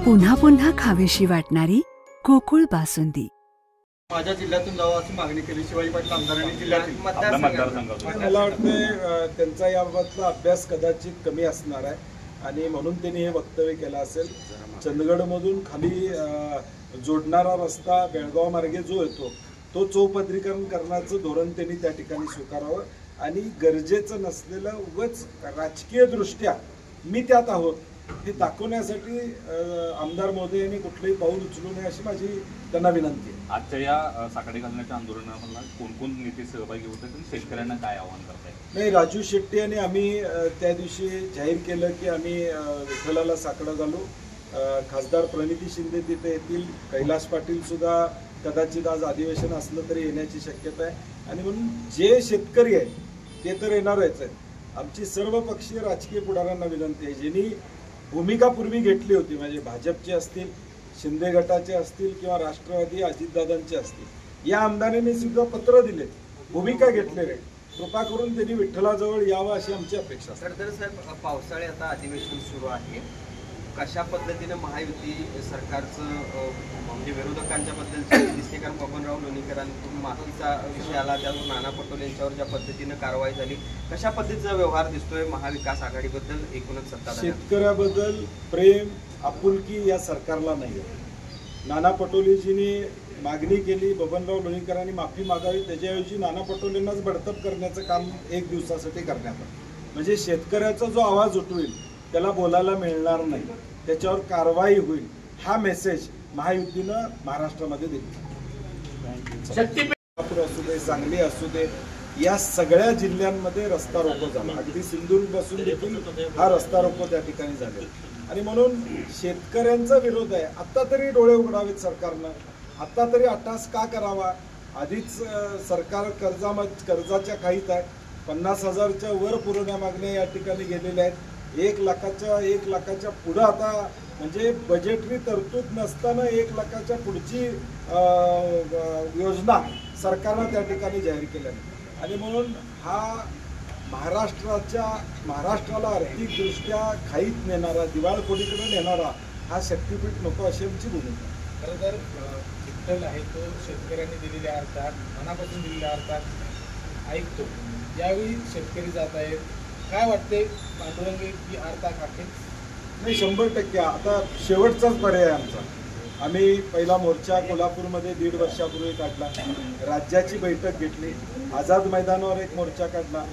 पुन्हा पुन्हा खावीशी वाटणारी गोकुळ बासुंदी। माझ्या जिल्ह्यातून जावं अशी मागणी केली शिवाजी पाटील आमदारांनी जिल्ह्यातील मतदारसंघात। मला वाटतं त्यांचा याबाबतला अभ्यास कदाचित कमी असणार आहे आणि म्हणून त्यांनी हे वक्तव्य केलं असेल। चंदगडमधून खाली जोडणारा रस्ता बेळगाव मार्गे जो येतो तो चौपदरीकरण करण्याचं धोरण त्यांनी त्या ठिकाणी स्वीकारावं आणि गरजेचं नसलेलं उगाच राजकीय दृष्ट्या मी त्यात आहोत हे दाखवण्यासाठी आमदार महोदय यांनी कुठलंही पाऊल उचलू नये अशी माझी त्यांना विनंती आहे। आजच्या या साखळी घालण्याच्या आंदोलनाला कोण कोण नेते सहभागी होते आणि शेतकऱ्यांना काय आव्हान करताय? नाही, राजू शेट्टी आणि आम्ही त्या दिवशी जाहीर केलं की आम्ही विठ्ठलाला साकडं घालू। खासदार प्रणिती शिंदे तिथे येतील, कैलास पाटील सुद्धा कदाचित आज अधिवेशन असलं तरी येण्याची शक्यता आहे आणि म्हणून जे शेतकरी आहेत ते तर येणारच आहेत। आमची सर्व पक्षीय राजकीय पुढाऱ्यांना विनंती आहे, ज्यांनी भूमिका पूर्वी घेतली होती म्हणजे भाजपचे असतील, शिंदे गटाचे असतील किंवा राष्ट्रवादी अजितदादांचे असतील, या आमदारांनी सुद्धा पत्र दिले, भूमिका घेतलेले, कृपा करून त्यांनी विठ्ठलाजवळ यावं अशी आमची अपेक्षा आहे। तर साहेब, पावसाळे आता अधिवेशन सुरू आहे, कशा पद्धतीने महायुती सरकारचं म्हणजे विरोधकांच्या बद्दल दिसते? कारण बबनराव लोणीकरांकडून माफीचा विषय आला, त्यावर नाना पटोले यांच्यावर ज्या पद्धतीने कारवाई झाली, कशा पद्धतीचा व्यवहार दिसतोय महाविकास आघाडीबद्दल एकूणच सत्ता? शेतकऱ्याबद्दल प्रेम आपुलकी या सरकारला नाही आहे। नाना पटोलेजींनी मागणी केली, बबनराव लोणीकरांनी माफी मागावी, त्याच्याऐवजी नाना पटोलेंनाच बडतप करण्याचं काम एक दिवसासाठी करण्यात आलं। म्हणजे शेतकऱ्याचा जो आवाज उठवेल त्याला बोलायला मिळणार नाही, त्याच्यावर कारवाई होईल, हा मेसेज महायुतीनं महाराष्ट्रामध्ये दिली। असू दे, सांगली असू दे, या सगळ्या जिल्ह्यांमध्ये रस्ता रोको झाला, अगदी सिंधुदुर्ग पासून देखील हा रस्ता रोको त्या ठिकाणी झालेला आणि म्हणून शेतकऱ्यांचा विरोध आहे। आता तरी डोळे उघडावेत सरकारनं, आता तरी अट्टास का करावा? आधीच सरकार कर्जाच्या खाईत आहे, 50,000च्या वर पुरवण्या मागण्या या ठिकाणी गेलेल्या आहेत, 1 लाखाच्या पुढं आता म्हणजे बजेटरी तरतूद नसताना 1 लाखाच्या पुढची योजना सरकारनं त्या ठिकाणी जाहीर केल्या आणि म्हणून हा महाराष्ट्राला आर्थिकदृष्ट्या खाईत नेणारा, दिवाळखोरीकडे नेणारा हा शक्तीपीठ नको अशी आमची भूमिका। खरं तर विठ्ठल आहे तो शेतकऱ्यांनी दिलेल्या अर्थात, मनापासून दिलेल्या अर्थात ऐकतो। यावेळी शेतकरी जात आहेत, काय वाटते पांडुरंग की अर्थात आहे? नाही, 100% आता शेवटचाच पर्याय आमचा। आम्ही पहिला मोर्चा कोल्हापूरमध्ये 1.5 वर्षापूर्वी काढला, राज्याची बैठक घेतली, आझाद मैदानावर एक मोर्चा काढला,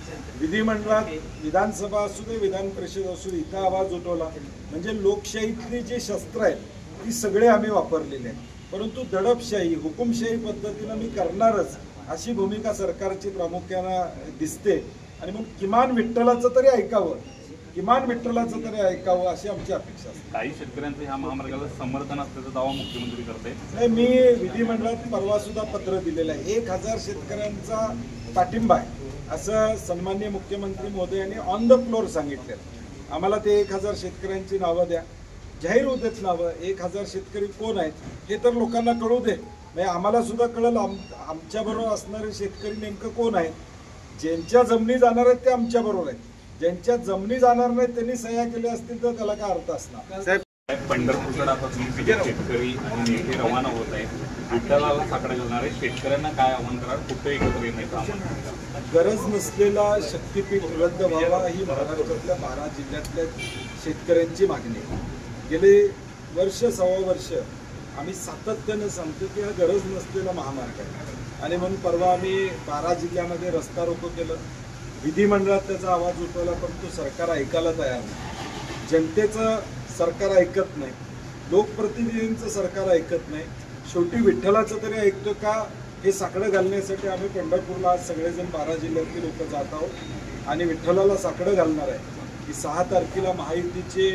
विधिमंडळात विधानसभा असू दे विधान परिषद असू दे इथं आवाज उठवला। म्हणजे लोकशाहीतली जी शस्त्र आहेत ती सगळे आम्ही वापरलेली आहेत, परंतु दडपशाही हुकुमशाही पद्धतीनं मी करणारच अशी भूमिका सरकारची प्रामुख्यानं दिसते आणि मग किमान विठ्ठलाचं तरी ऐकावं, अशी आमची अपेक्षा असते। काही शेतकऱ्यांचं ह्या महामार्गाला समर्थन असल्याचा दावा मुख्यमंत्री करते। नाही, मी विधिमंडळात परवा सुद्धा पत्र दिलेलं आहे, 1000 शेतकऱ्यांचा पाठिंबा आहे असं सन्माननीय मुख्यमंत्री महोदयांनी ऑन द फ्लोर सांगितलं। आम्हाला ते 1000 शेतकऱ्यांची नावं द्या, जाहीर होतेच नावं, 1000 शेतकरी कोण आहेत हे तर लोकांना कळू दे, म्हणजे आम्हाला सुद्धा कळलं आमच्याबरोबर असणारे शेतकरी नेमकं कोण आहेत। ज्यांच्या जमिनी जाणार आहेत ते आमच्या बरोबर आहेत, ज्यांच्या जमिनी जाणार नाहीत त्यांनी सह्या केल्या असतील तर त्याला काय अर्थ असणार? पंढरपूरकडे आता शेतकरी आणि नेते रवाना होत आहेत, विठ्ठलाला साकडा घालणारे शेतकऱ्यांना काय आव्हान कराल? कुठे एकत्र येण्याचं गरज नसलेला शक्तीपीठ रद्द व्हावा ही महाराष्ट्रातल्या 12 जिल्ह्यातल्या शेतकऱ्यांची मागणी आहे। गेले वर्ष सव्वा वर्ष आम्ही सातत्याने सांगतो की हा गरज नसलेला महामार्ग आहे आणि म्हणून परवा आम्ही 12 जिल्ह्यामध्ये रस्ता रोको केलं, विधिमंडळात त्याचा आवाज उठवला, परंतु सरकार ऐकायला तयार नाही। जनतेचं सरकार ऐकत नाही, लोकप्रतिनिधींचं सरकार ऐकत नाही, शेवटी विठ्ठलाचं तरी ऐकतो का हे साकडं घालण्यासाठी आम्ही पंढरपूरला आज सगळेजण 12 जिल्ह्यातली लोक जात आहोत आणि विठ्ठलाला साकडं घालणार आहे की 6 तारखेला महायुतीचे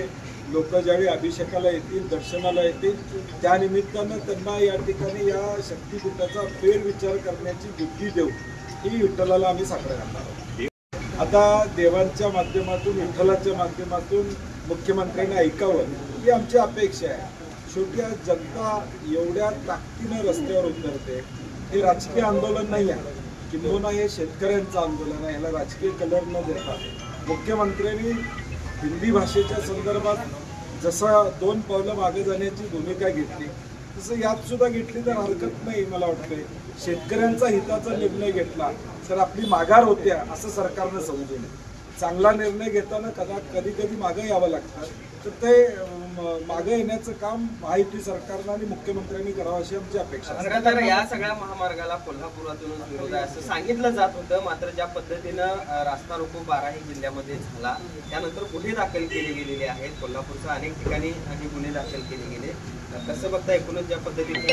लोक ज्यावेळी अभिषेकाला येतील, दर्शनाला येतील, त्या निमित्तानं त्यांना या ठिकाणी या शक्तीपीठाचा फेरविचार करण्याची बुद्धी देऊ ही विठ्ठलाला आम्ही साकडं घालणार आहोत। आता देवांच्या माध्यमातून, विठ्ठलाच्या माध्यमातून मुख्यमंत्र्यांनी ऐकावं ही आमची अपेक्षा आहे। शेवटी आज जनता एवढ्या ताकदीनं रस्त्यावर उतरते, हे राजकीय आंदोलन नाही आहे, किंबहुना हे शेतकऱ्यांचं आंदोलन आहे, ह्याला राजकीय कलर न देता मुख्यमंत्र्यांनी हिंदी भाषेच्या संदर्भात जसं 2 पावलं मागे जाण्याची भूमिका घेतली तसं यात सुद्धा घेतली तर हरकत नाही. मला वाटतंय शेतकऱ्यांचा हिताचा निर्णय घेतला तर आपली माघार होत्या असं सरकारनं समजू नये. चांगला निर्णय घेताना कधी कधी मागं यावं लागतं, तर ते मागं येण्याचं काम महायुती सरकारनं आणि मुख्यमंत्र्यांनी करावं अशी आमची अपेक्षा आहे. खरं तर या सगळ्या महामार्गाला कोल्हापुरातूनच विरोध आहे असं सांगितलं जात होतं. मात्र ज्या पद्धतीनं रास्ता रोको 12ही जिल्ह्यामध्ये झाला त्यानंतर गुन्हे दाखल केले गेलेले आहेत. कोल्हापूरच्या अनेक ठिकाणी गुन्हे दाखल केले गेले. कसं बघता एकूणच ज्या पद्धतीने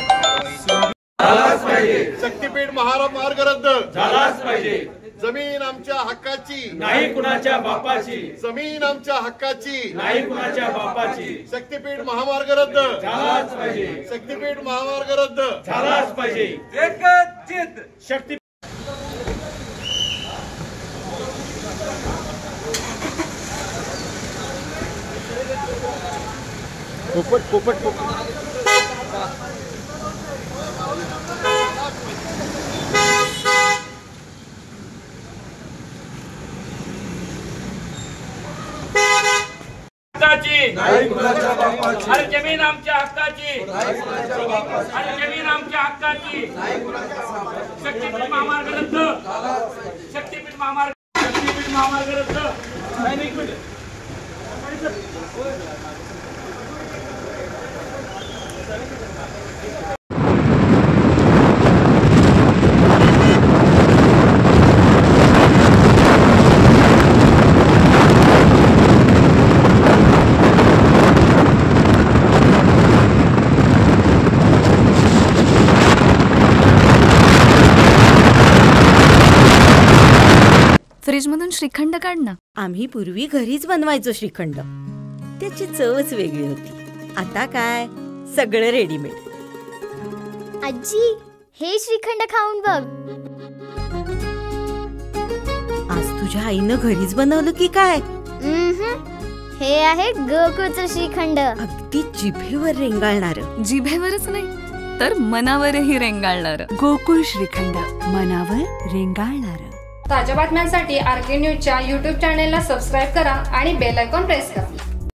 शक्तीपीठ महामार्ग रद्द झालाच पाहिजे. जमीन आमच्या हक्काची नाही कुणाच्या बापाची, जमीन आमच्या हक्काची नाही कुणाच्या बापाची. शक्तीपीठ महामार्ग रद्द झालाच पाहिजे. शक्तीपीठ महामार्ग रद्द झालाच पाहिजे. शक्ती अरे जमीन आमच्या हक्काची, अरे जमीन आमच्या हक्काची. शक्तीपीठ महामार्ग रद्द, शक्तीपीठ महामार्ग रद्द. फ्रीजमधून श्रीखंड काढ ना. आम्ही पूर्वी घरीच बनवायचो श्रीखंड, त्याची चवच वेगळी होती. आता काय सगळं रेडीमेड. आजी, हे श्रीखंड खाऊन बघ. आज तुझ्या आईनं घरीच बनवलं की काय? हे आहे गोकुळचं श्रीखंड. अगदी जिभेवर रेंगाळणार. जिभेवरच नाही तर मनावरही रेंगाळणार. गोकुळ श्रीखंड, मनावर रेंगाळणार. ताज्या बातम्यांसाठी RK न्यूजच्या YouTube चॅनेलला सबस्क्राईब करा आणि बेल आयकॉन प्रेस करा.